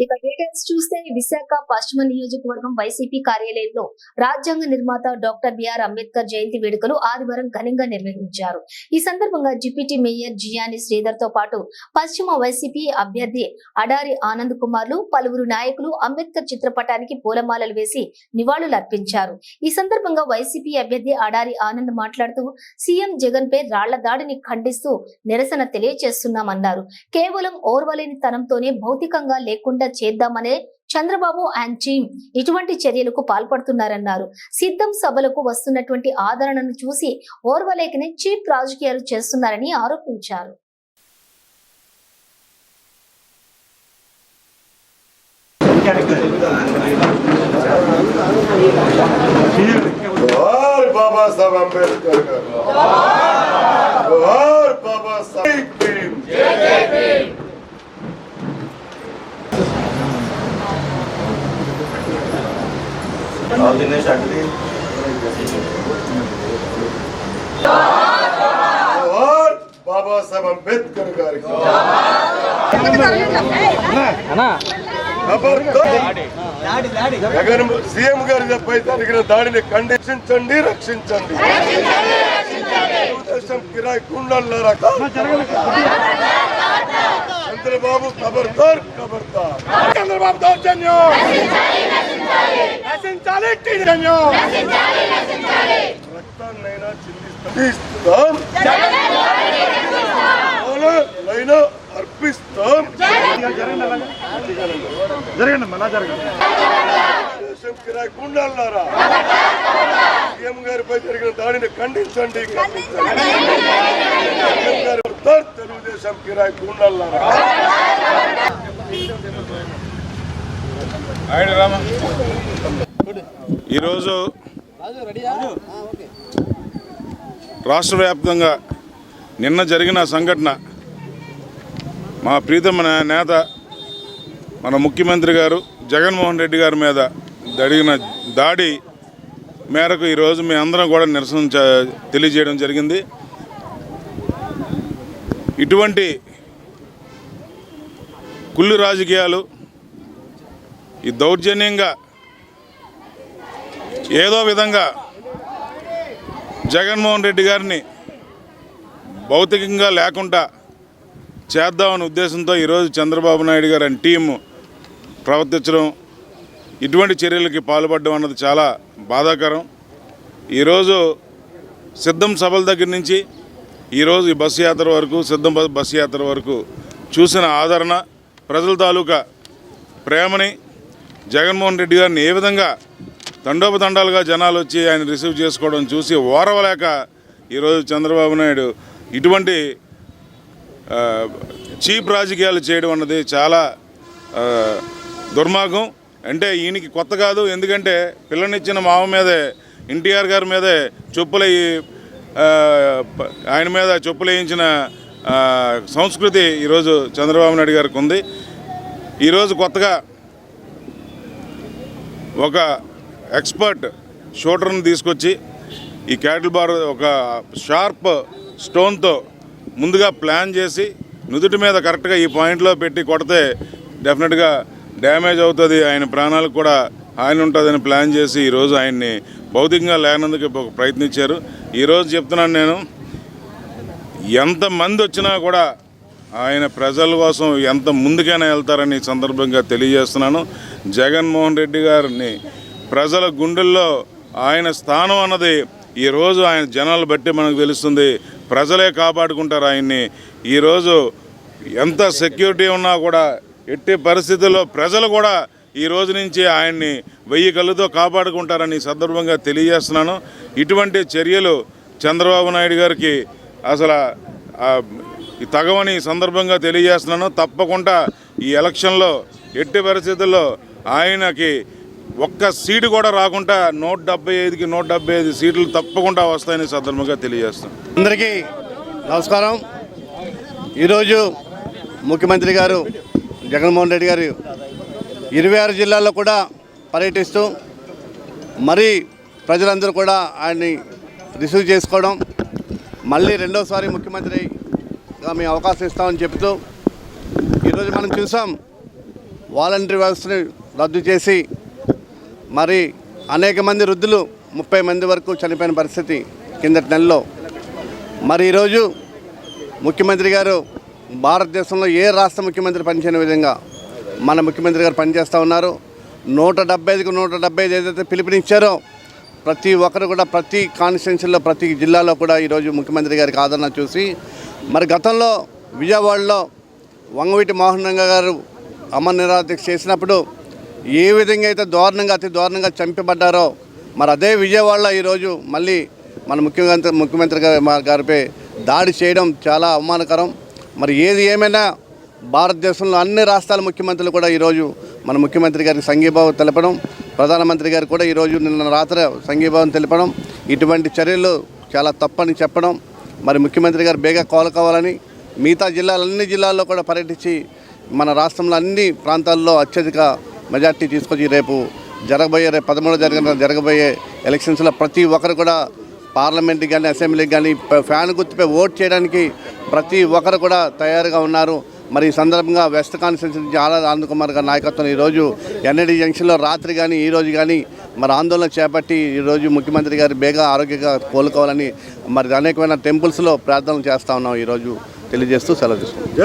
ఇక డీటెయిల్స్ చూస్తే విశాఖ పశ్చిమ నియోజకవర్గం వైసీపీ కార్యాలయంలో రాజ్యాంగ నిర్మాత డాక్టర్ బిఆర్ అంబేద్కర్ జయంతి వేడుకలు ఆదివారం ఘనంగా నిర్వహించారు. ఈ సందర్భంగా డిప్యూటీ మేయర్ జియాని శ్రీధర్ తో పాటు పశ్చిమ వైసీపీ అభ్యర్థి అడారి ఆనంద్ కుమార్లు పలువురు నాయకులు అంబేద్కర్ చిత్రపటానికి పూలమాలలు వేసి నివాళులర్పించారు. ఈ సందర్భంగా వైసీపీ అభ్యర్థి అడారి ఆనంద్ మాట్లాడుతూ సీఎం జగన్ పై రాళ్ల దాడిని ఖండిస్తూ నిరసన తెలియజేస్తున్నామన్నారు. కేవలం ఓర్వలేని తనంతోనే భౌతికంగా లేకుండా చేద్దామనే చంద్రబాబు అండ్ టీం ఇటువంటి చర్యలకు పాల్పడుతున్నారన్నారు. సిద్ధం సభలకు వస్తున్నటువంటి ఆదరణను చూసి ఓర్వలేకనే చీప్ రాజకీయాలు చేస్తున్నారని ఆరోపించారు. बाबा साहब अंबेडकर बाबा साहब दिनेश अटली बाबा साहब अंबेडकर गारी జగన్ సీఎం గారిపై జరిగిన దాడిని ఖండించండి, రక్షించండి. తెలుగుదేశం కిరాయి కుండలారా చంద్రబాబు ఖబర్దార్ ఖబర్దార్. చంద్రబాబు దౌర్జన్యం రక్తాన్నైనా చిందిస్తాం, అర్పిస్తాం. కిరాయి కుండలారా సీఎం గారిపై జరిగిన దాడిని ఖండించండి, తెలుగుదేశం కిరాయి కుండలారా. ఈరోజు రాష్ట్ర వ్యాప్తంగా నిన్న జరిగిన సంఘటన మా ప్రీతమ నేత మన ముఖ్యమంత్రి గారు జగన్మోహన్ రెడ్డి గారి మీద జరిగిన దాడి మేరకు ఈరోజు మీ అందరం కూడా నిరసన తెలియజేయడం జరిగింది. ఇటువంటి కుళ్ళు రాజకీయాలు ఈ దౌర్జన్యంగా ఏదో విధంగా జగన్మోహన్ రెడ్డి గారిని భౌతికంగా లేకుండా చేద్దామనే ఉద్దేశంతో ఈరోజు చంద్రబాబు నాయుడు గారు అండ్ టీము ప్రవర్తించడం, ఇటువంటి చర్యలకి పాల్పడడం అన్నది చాలా బాధాకరం. ఈరోజు సిద్ధం సభల దగ్గర నుంచి ఈరోజు ఈ బస్సు యాత్ర వరకు, సిద్ధం బస్సు యాత్ర వరకు చూసిన ఆదరణ, ప్రజల తాలూకా ప్రేమని, జగన్మోహన్ రెడ్డి గారిని ఏ విధంగా తండోపతండాలుగా జనాలు వచ్చి ఆయన రిసీవ్ చేసుకోవడం చూసి ఓరవలేక ఈరోజు చంద్రబాబు నాయుడు ఇటువంటి చీప్ రాజకీయాలు చేయడం అన్నది చాలా దుర్మార్గం. అంటే ఈయనకి కొత్త కాదు, ఎందుకంటే పిల్లనిచ్చిన మావ మీదే, ఎన్టీఆర్ గారి మీదే ఆయన మీద చెప్పులు వేయించిన సంస్కృతి ఈరోజు చంద్రబాబు నాయుడు గారికి ఉంది. ఈరోజు కొత్తగా ఒక ఎక్స్పర్ట్ షూటర్ని తీసుకొచ్చి ఈ క్యాటిల్ బార్ ఒక షార్ప్ స్టోన్తో ముందుగా ప్లాన్ చేసి నుదుటి మీద కరెక్ట్గా ఈ పాయింట్లో పెట్టి కొడితే డెఫినెట్గా డ్యామేజ్ అవుతుంది, ఆయన ప్రాణాలకు కూడా హాని ఉంటుందని ప్లాన్ చేసి ఈరోజు ఆయన్ని భౌతికంగా లేనందుకు ప్రయత్నించారు. ఈరోజు చెప్తున్నాను, నేను ఎంతమంది వచ్చినా కూడా ఆయన ప్రజల కోసం ఎంత ముందుకైనా వెళ్తారని సందర్భంగా తెలియజేస్తున్నాను. జగన్మోహన్ రెడ్డి గారిని ప్రజల గుండెల్లో ఆయన స్థానం అన్నది ఈరోజు ఆయన జనాలు బట్టి మనకు తెలుస్తుంది. ప్రజలే కాపాడుకుంటారు ఆయన్ని. ఈరోజు ఎంత సెక్యూరిటీ ఉన్నా కూడా ఎట్టి పరిస్థితుల్లో ప్రజలు కూడా ఈ రోజు నుంచి ఆయన్ని 1000 కళ్ళతో కాపాడుకుంటారని సందర్భంగా తెలియజేస్తున్నాను. ఇటువంటి చర్యలు చంద్రబాబు నాయుడు గారికి అసలు తగవని సందర్భంగా తెలియజేస్తున్నాను. తప్పకుండా ఈ ఎలక్షన్లో ఎట్టి పరిస్థితుల్లో ఆయనకి ఒక్క సీటు కూడా రాకుండా 175కి 175 సీట్లు తప్పకుండా వస్తాయని సందర్భంగా తెలియజేస్తాను. అందరికీ నమస్కారం. ఈరోజు ముఖ్యమంత్రి గారు జగన్మోహన్ రెడ్డి గారు 26 జిల్లాల్లో కూడా పర్యటిస్తూ మరీ ప్రజలందరూ కూడా ఆయన్ని రిసీవ్ చేసుకోవడం, మళ్ళీ రెండోసారి ముఖ్యమంత్రిగా మేము అవకాశం ఇస్తామని చెప్తూ ఈరోజు మనం చూసాం వాలంటరీ వ్యవస్థని రద్దు చేసి మరి అనేక మంది వృద్ధులు 30 మంది వరకు చనిపోయిన పరిస్థితి కిందటి నెలలో. మరి ఈరోజు ముఖ్యమంత్రి గారు భారతదేశంలో ఏ రాష్ట్ర ముఖ్యమంత్రి పనిచేయని విధంగా మన ముఖ్యమంత్రి గారు పనిచేస్తూ ఉన్నారు. 175కు 175 ఏదైతే పిలుపునిచ్చారో ప్రతి ఒక్కరు కూడా ప్రతి కాన్స్టిట్యున్సీలో ప్రతి జిల్లాలో కూడా ఈరోజు ముఖ్యమంత్రి గారికి ఆదరణ చూసి మరి గతంలో విజయవాడలో వంగవీటి మోహన్ రంగ గారు అమర నిరాదీక్ష చేసినప్పుడు ఏ విధంగా అయితే అతి దారుణంగా చంపబడ్డారో మరి అదే విజయవాడలో ఈరోజు మళ్ళీ మన ముఖ్యమంత్రి గారిపై దాడి చేయడం చాలా అవమానకరం. మరి ఏది ఏమైనా భారతదేశంలో అన్ని రాష్ట్రాల ముఖ్యమంత్రులు కూడా ఈరోజు మన ముఖ్యమంత్రి గారికి సంఘీభావం తెలపడం, ప్రధానమంత్రి గారు కూడా ఈరోజు నిన్న రాత్రి సంఘీభావం తెలపడం, ఇటువంటి చర్యలు చాలా తప్పని చెప్పడం, మరి ముఖ్యమంత్రి గారు బేగా కోలుకోవాలని మిగతా అన్ని జిల్లాల్లో కూడా పర్యటించి మన రాష్ట్రంలో అన్ని ప్రాంతాల్లో అత్యధిక మెజార్టీ తీసుకొచ్చి రేపు 13 జరగబోయే ఎలక్షన్స్లో ప్రతి ఒక్కరు కూడా పార్లమెంట్కి కానీ అసెంబ్లీకి కానీ ఫ్యాన్ గుర్తుపై ఓట్ చేయడానికి ప్రతి ఒక్కరు కూడా తయారుగా ఉన్నారు. మరి ఈ సందర్భంగా వెస్ట్ కాన్స్టిట్యూన్సీ నుంచి ఆనంద్ కుమార్ గారి నాయకత్వం ఈరోజు ఎన్ఐడి జంక్షన్లో రాత్రి కానీ ఈరోజు కానీ మరి ఆందోళన చేపట్టి ఈరోజు ముఖ్యమంత్రి గారు బేగా ఆరోగ్యంగా కోలుకోవాలని మరి అనేకమైన టెంపుల్స్లో ప్రార్థనలు చేస్తూ ఉన్నాం ఈరోజు తెలియజేస్తూ సెలవు తీసుకుంటాం.